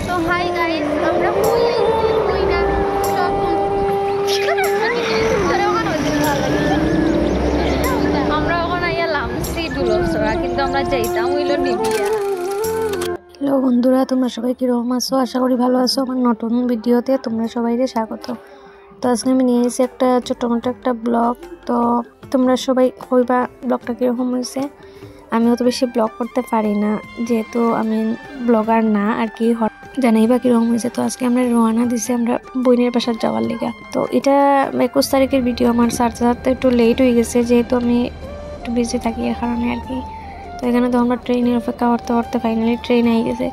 তো hi guys, আমরা কই আইছি কই না সব আমরা ওখানে আইলাম সি দুলসরা, কিন্তু আমরা যাইতাম হইল নিবিয়া। হ্যালো বন্ধুরা, তোমরা সবাই কীরকম আছো? আশা করি ভালো আছো। আমার নতুন ভিডিওতে তোমরা সবাইকে স্বাগত। তো আজকে আমি নিয়ে এসেছি একটা ছোটোমোটো একটা ব্লগ। তো তোমরা সবাই কইবা ব্লগটা কীরকম হয়েছে। আমি অত বেশি ব্লগ করতে পারি না, যেহেতু আমি ব্লগার না আর কি, জানাইবা কীরকম হয়েছে। তো আজকে আমরা রওনা দিছি আমরা বইনের বাসার যাওয়ার লিগা। তো এটা 21 তারিখের ভিডিও। আমার সারতে একটু লেট হয়ে গেছে, যেহেতু আমি একটু বিজি থাকি এর কারণে আর কি। তো এখানে তো আমরা ট্রেনের অপেক্ষা করতে করতে ফাইনালি ট্রেন আই গেছে।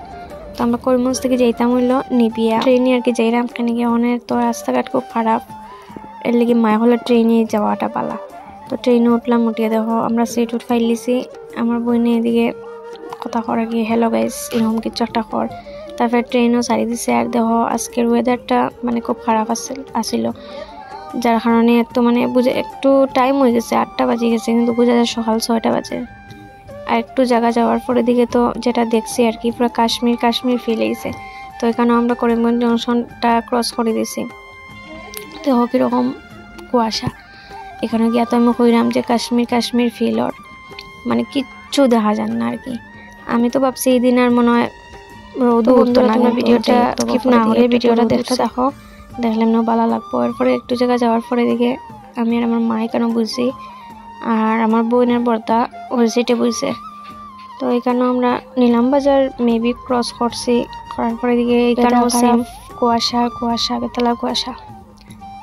তো আমরা করিমগঞ্জ থেকে যাইতাম হইলো নিবিয়া ট্রেনে আর কি যাইলাম। এখানে গিয়ে অনেক তো রাস্তাঘাট খুব খারাপ, এর লেগে মায়া হলে ট্রেনে যাওয়াটা পালা। তো ট্রেনে উঠলাম, উঠিয়ে দেখো আমরা সিট উঠ ফাইলিছি। আমার বইনে এদিকে কথা কর আর কি, হ্যালো গাইস এরকম কিছু একটা কর। তারপরে ট্রেনও ছাড়ি দিছে। আর দেখো আজকের ওয়েদারটা মানে খুব খারাপ আসিল, যার কারণে তো মানে বুঝে একটু টাইম হয়ে গেছে, 8টা বাজে গেছে, কিন্তু বোঝা যায় সকাল 6টা বাজে। আর একটু জায়গা যাওয়ার পরে দিকে তো যেটা দেখছি আর কি, পুরো কাশ্মীর ফিল হয়েছে। তো এখানে আমরা করিমগঞ্জ জংশনটা ক্রস করে দিয়েছি। তো কীরকম কুয়াশা, এখানে গিয়া তো আমি কইরাম যে কাশ্মীর ফিলর মানে কিচ্ছু দেখা যান না আর কি। আমি তো ভাবছি এই দিন আর মনে হয় রোদ উঠতো না। ভিডিওটা স্কিপ না হলে ভিডিওটা দেখতে দেখো, দেখলাম না ভালো লাগবো। এরপরে একটু জায়গা যাওয়ার পরে দিকে আমি আর আমার মা এখানে বুঝছি, আর আমার বোনের বর্তা ওই সিটে বুঝছে। তো এখানেও আমরা নিলাম বাজার মেবি ক্রস করছি, করার পরে দিকে এখানেও সেম কুয়াশা বেতলা কুয়াশা।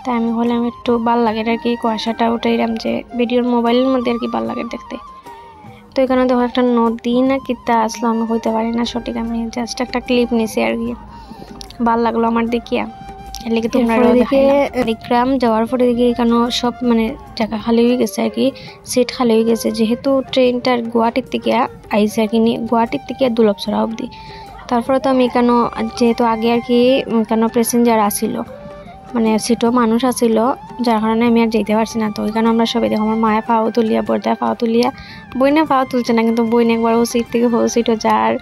তাই আমি বললাম একটু ভাল লাগে আর কি কুয়াশাটা উঠাইলাম, যে ভিডিওর মোবাইলের মধ্যে আর কি ভাল লাগে দেখতে। তো এখানে দেখো একটা নদী না কিতা আসলো, আমি হইতে পারি না সঠিক, আমি জাস্ট একটা ক্লিপ নিছি আর কি, ভাল লাগলো আমার দেখিয়া। এর লেগে তোমরা দেখলাম যাওয়ার পরে দিকে এখানে সব মানে জায়গা খালি হয়ে গেছে আর কি, সিট খালি হয়ে গেছে, যেহেতু ট্রেনটার গুয়াহাটির থেকে আইসে আর কি, গুয়াহাটির থেকে দুলপছড়া অবধি। তারপরে তো আমি এখানে যেহেতু আগে আর কি এখানে প্যাসেঞ্জার আসিল, মানে সিটও মানুষ আসিল, যার কারণে আমি আর যেতে পারছি না। তো ওইখানে আমরা সবাই দেখো আমার মায়া পাও তুলিয়া, বর্দায় পাও তুলিয়া, বইনে পাও তুলছে না, কিন্তু বইনে একবার ও সিট থেকে হো সিটও যার।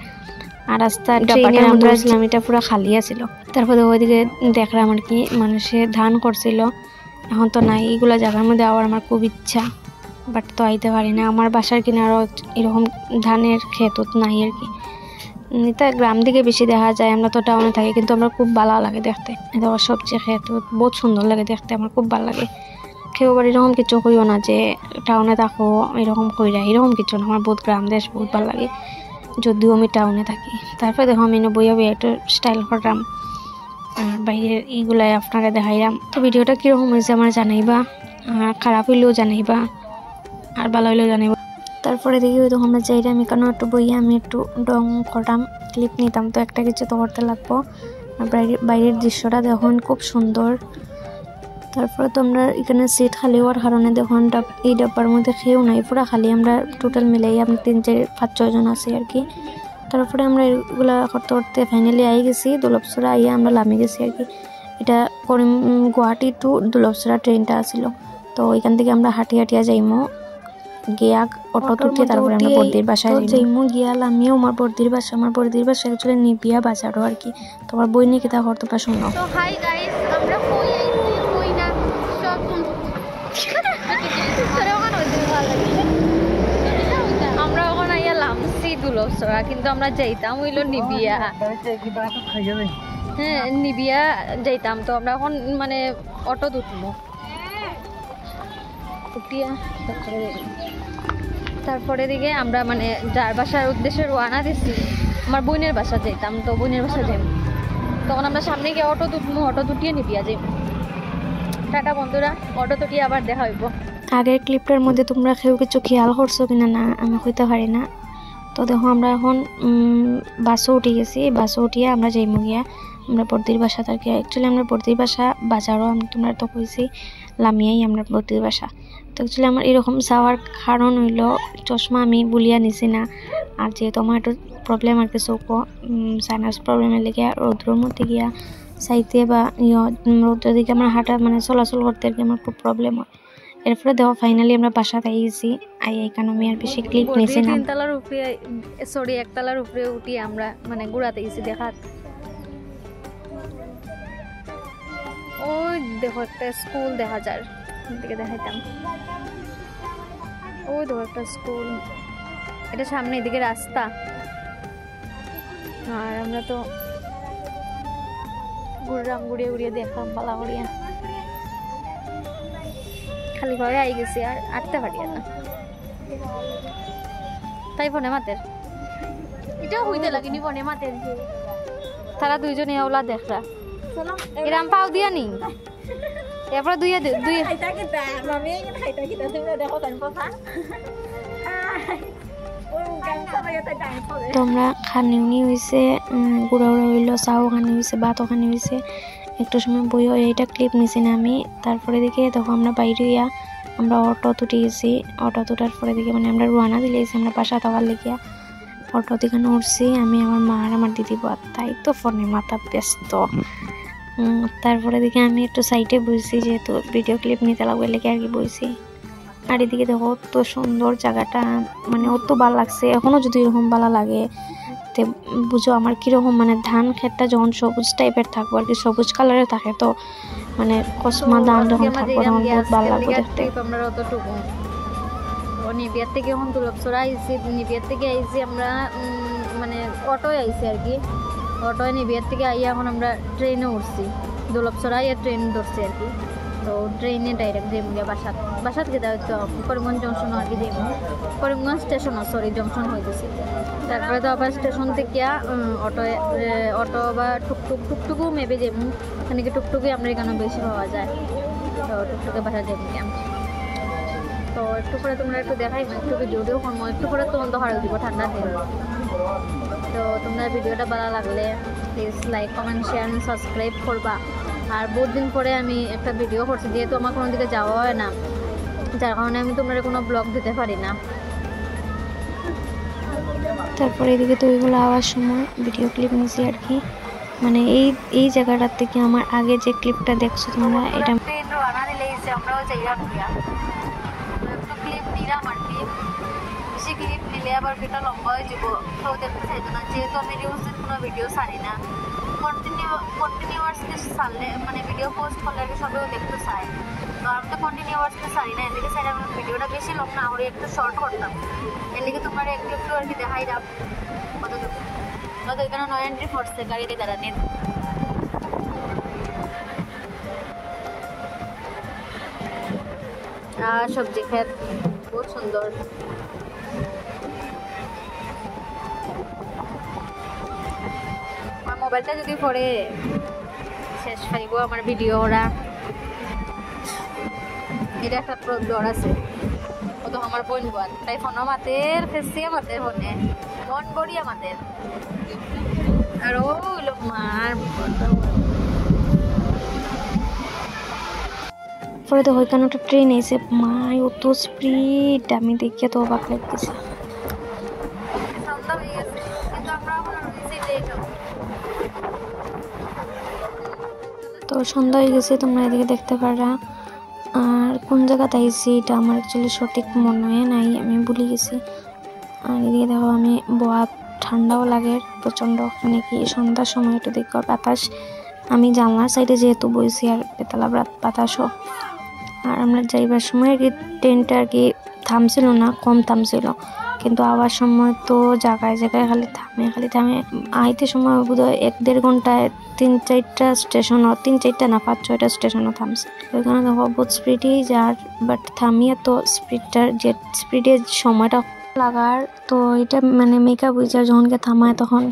আর রাস্তা ট্রেনের মধ্যে আসলাম, এটা পুরো খালি আছিল। তারপরে ওইদিকে দেখলাম আর কি মানুষে ধান করছিল, এখন তো নাই এইগুলো জায়গার মধ্যে আবার আমার খুব ইচ্ছা, বাট তো আইতে পারি না। আমার বাসার কিনারও এরকম ধানের ক্ষেত নাই আর কি, এটা গ্রাম দিকে বেশি দেখা যায়, আমরা তো টাউনে থাকি, কিন্তু আমার খুব ভালো লাগে দেখতে। এটা সবজি ক্ষেত বহুত সুন্দর লাগে দেখতে, আমার খুব ভালো লাগে। কেউ আবার এরকম কিছু কইও না যে টাউনে থাকো এরকম কইরা, এরকম কিছু না, আমার বহুত গ্রাম দেশ বহুত ভালো লাগে, যদিও আমি টাউনে থাকি। তারপরে দেখো আমি বইয়া একটু স্টাইল করলাম, আর বাইরের এইগুলাই আপনারা দেখাইলাম। তো ভিডিওটা কীরকম হয়েছে আমার জানাইবা, আর খারাপ হইলেও জানাইবা, আর ভালো হইলেও জানাইবা। তারপরে দেখি ওই তখন আমরা যাইলাম এখানেও একটু বইয়া আমি একটু ডং করতাম, ক্লিপ নিতাম, তো একটা কিছু তো করতে লাগবো। আর বাইরের দৃশ্যটা দেখুন খুব সুন্দর। তারপরে তো আমরা এখানে সিট খালি হওয়ার কারণে দেখুন এই ডাব্বার মধ্যে খেয়েও নাই, পুরো খালি। আমরা টোটাল মিলাই আমরা 3-4-5-6 জন আছি আর কি। তারপরে আমরা এগুলা করতে করতে ফাইনালি আই গেছি দুলপছড়া, আইয়া আমরা নামে গেছি আর কি। এটা গুয়াহাটি টু দুলপছড়া ট্রেনটা আসিল। তো ওইখান থেকে আমরা হাটিয়া যাইমো গিয়া অটো তুলতে, তারপরে আমরা বর্দির বাসায় যাইমু। গিয়াল আমিও আমার বর্দির বাসা অ্যাকচুয়ালি নিবিয়া বাজারও আর কি। তোমার বই নিয়ে কিতা করতে পার শুনো। তো হাই গাইস, আমরা কই আইছি কই না সব আমরা ওখানে আইলাম সি দুলসরা, কিন্তু আমরা যাইতাম হইলো নিবিয়া। হ্যাঁ নিবিয়া যাইতাম। তো আমরা এখন মানে অটো উঠবো, উঠিয়া তারপরে দিকে আমরা মানে যার বাসার উদ্দেশ্যে রওনা দিছি, আমার বোনের বাসা যাইতাম। তো বোনের বাসা যাইম, তখন আমরা সামনে গিয়ে অটো তুটবো, অটো তুটিয়ে নিবিয়া যাইম। টাটা বন্ধুরা, অটো তুটিয়ে আবার দেখা হইব। আগের ক্লিপটার মধ্যে তোমরা কেউ কিছু খেয়াল করছো কিনা না আমি হইতে পারি না। তো দেখো আমরা এখন বাসও উঠে গেছি, বাসও উঠিয়ে আমরা যাইমু গিয়া আমরা বর্দির বাসা আর কি। অ্যাকচুয়ালি আমরা বর্দির বাসা বাজারও আমি তোমরা তো কইছি লামিয়াই আমরা বর্দির বাসা। তো অ্যাকচুয়ালি আমার এরকম যাওয়ার কারণ হইলো চশমা আমি বলিয়া নিছি না, আর যেহেতু আমার একটু প্রবলেম আর কি চৌকো সাইনাস প্রবলেমের লেগে রৌদ্রের মধ্যে গিয়া চাইতে বা রৌদ্রের দিকে আমার হাঁটা মানে চলাচল করতে আর কি আমার খুব প্রবলেম হয়। এরপরে দেখো ফাইনালি আমরা বাসাতে আইছি, এখানে আমি আর বেশি ক্লিপ নিয়েছি না। একতলার উপরে উঠি আমরা মানে ঘুরাতে গেছি দেখাত। ওই দেখো একটা স্কুল দেখা যায়, দিকে দেখাইতাম। ওই দেখো একটা স্কুল, এটা সামনে এদিকে রাস্তা। আর আমরা তো ঘুরলাম, ঘুরিয়ে ঘুরিয়ে দেখলাম পালা করিয়া, খালি ঘরে আই গেছি আর আটতে পারি না। তাই ফোনে মাতের এটাও হইতে লাগেনি, ফোনে মাতের তারা দুইজনে ওলা দেখরা এরাম পাও দিয়া নি এরপরে দুই তোমরা খানি উনি হয়েছে, গুঁড়া উড়া হইলো, চাও খানি হয়েছে, ভাতও খানি হয়েছে। একটু সময় বইও এইটা ক্লিপ নিছি না আমি। তারপরে দেখে দেখো আমরা বাইরে ইয়া আমরা অটো তুটে গেছি। অটো তুটার পরে দেখে মানে আমরা রোয়ানা দিলে গেছি আমরা বাসা থাকার লেগিয়া। অটো থেকে উঠছি আমি, আমার মা আর আমার দিদি বাদ, তাই তো ফোনে মাথা ব্যস্ত। তারপরে দেখে আমি একটু সাইডে বসছি, যেহেতু ভিডিও ক্লিপ নিতে লাগবে লেগে আর কি বসছি। আর এদিকে দেখো অত সুন্দর জায়গাটা, মানে অত ভালো লাগছে। এখনো যদি এরকম ভালো লাগে তে বুঝো আমার কীরকম, মানে ধান ক্ষেতটা যখন সবুজ টাইপের থাকবো আর কি, সবুজ কালারের থাকে, তো মানে কসমা ধান যখন থাকবো তখন বহুত ভালো লাগবে দেখতে। আমরা অতটুকু নিবিয়ার থেকে এখন দুলপসরা আইসি, নিবিয়ার থেকে আইসি আমরা মানে অটোয় আইসি আর কি। অটোয় নিবিয়ার থেকে আইয়া এখন আমরা ট্রেনে উঠছি, দুলপসরা আইয়া ট্রেন ধরছি আর কি। তো ট্রেনে ডাইরেক্ট যাইব গিয়া বাসাত গেতে হয়তো করিমগঞ্জ জংশন আর কি যাইব, করিমগঞ্জ স্টেশনও সরি জংশন হইতেছি। তারপরে তো আবার স্টেশন থেকে অটো বা টুকটুকও মেবি যাইব, এখানে কি টুকটুকি আমরা এখানে বেশি পাওয়া যায়, তো টুকটুকে বাসা যাইব গিয়া। তো একটু করে তোমরা একটু দেখাই, একটু ভিডিওটিও করবো, একটু করে তদন্ত হারাল দিব ঠান্ডার দিন। তো তোমরা ভিডিওটা ভালো লাগলে please like comment share subscribe করবা। আর বহুত দিন পরে আমি একটা ভিডিও করছি, যেহেতু আমার কোনো দিকে যাওয়া হয় না, যার কারণে আমি তোমরা কোনো ব্লগ দিতে পারি না। তারপরে এদিকে তো ওইগুলো আওয়ার সময় ভিডিও ক্লিপ নিয়েছি আর কি, মানে এই জায়গাটার থেকে আমার আগে যে ক্লিপটা দেখছো তোমরা, এটা বেশি ক্লিপ নিলে আবার ভিডিও লম্বা হয়ে যাব, কেউ দেখতে চাইতো না। যেহেতু আমি রিউজের কোনো ভিডিও ছাড়ি না, কন্টিনিউয়াসলি ছাড়লে মানে ভিডিও পোস্ট করলে আর কি সবাইও দেখতে চায়, তো আমি তো কন্টিনিউয়াসলি ছাড়ি না। এদিকে চাইলে আমি ভিডিওটা বেশি লং না করে একটু শর্ট করতাম, এদিকে তোমার একটু একটু আর কি দেখাই দাম কতটুকু। তো এখানে 9 এন্ট্রি পড়ছে গাড়িতে দাঁড়ানির। আর সবজি ক্ষেত বহুত সুন্দর। আমার মোবাইলটা যদি পরে শেষ পাইব আমার ভিডিও ওরা, এটা একটা ডর আছে, ও তো আমার বোন বোন, তাই ফোনও মাতের ফেসিয়ে মাতের ফোনে মন গড়িয়া মাতের। আর ও লোক মার পরে তো ওইখানে একটা ট্রেন এসে মাই অত স্পিড, আমি দেখিয়ে তো অবাক লাগতেছে। তো সন্ধ্যা হয়ে গেছে, তোমরা এদিকে দেখতে পারা। আর কোন জায়গাতে আইছি এটা আমার অ্যাকচুয়ালি সঠিক মনে হয় নাই, আমি ভুলে গেছি। আর এদিকে দেখো আমি বহুত ঠান্ডাও লাগে প্রচণ্ড, মানে কি সন্ধ্যার সময় একটু দেখো বাতাস, আমি জানলার সাইডে যেহেতু বইছি আর বেতলা বাতাসও। আর আমরা যাইবার সময় আর কি ট্রেনটা আর কি থামছিল না, কম থামছিল, কিন্তু আবার সময় তো জায়গায় জায়গায় খালি থামে। আইতে সময় বোধহয় 1-1.5 ঘন্টায় 3-4টা স্টেশনও, 3-4টা না 5-6টা স্টেশনও থামছে। ওইখানে দেখো বহুত স্পিডেই যার, বাট থামিয়ে তো স্পিডের সময়টা লাগার, তো এটা মানে মেকআপ হয়ে যায় যখনকে থামায় তখন।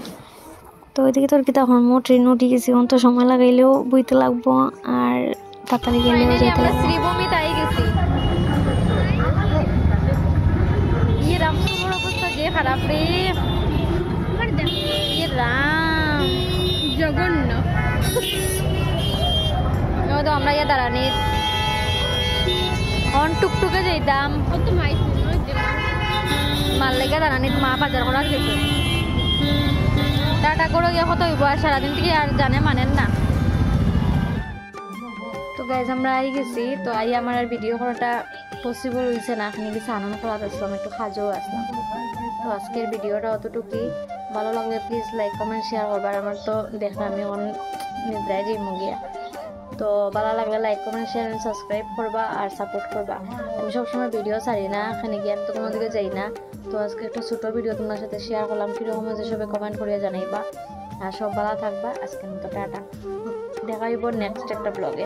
তো ওইদিকে তোর কি তখন ট্রেন উঠে গেছি, এখন তো সময় লাগাইলেও বইতে লাগবো আর তাড়াতাড়ি গেলেও যেতে লাগবে। শ্রীভূমিতে আই গেছি। ইয়ে রামপুর অবস্থা যে খারাপ রে, ইয়ে রাম জঘন্য। তো আমরা ইয়ে দাঁড়ানি অন টুকটুকে যেতাম, মাল লেগে দাঁড়ানি মা বাজার করার গেছে। টাটা করে গিয়ে কত হইব, আর সারাদিন থেকে আর জানে মানেন না। তো গাইজ আমরা আই গেছি, তো আই আমার আর ভিডিও করাটা পসিবল হয়েছে না, আপনি কিছু আনন্দ করা আসলাম, একটু খাজও আসলাম। তো আজকের ভিডিওটা অতটুকুই। ভালো লাগলে প্লিজ লাইক কমেন্ট শেয়ার করবার। আমার তো দেখলাম আমি অন নিদ্রায় যাই মুগিয়া, তো ভালো লাগলে লাইক কমেন্ট শেয়ার সাবস্ক্রাইব করবা আর সাপোর্ট করবা। আমি সবসময় ভিডিও ছাড়ি না, এখানে গিয়ে আমি তো কোনো দিকে যাই না, তো আজকে একটা ছোটো ভিডিও তোমার সাথে শেয়ার করলাম। কীরকম হয়েছে সবাই কমেন্ট করিয়া জানাইবা, আর সব ভালো থাকবা। আজকের মতো টাটা, দেখা হইব নেক্সট একটা ব্লগে।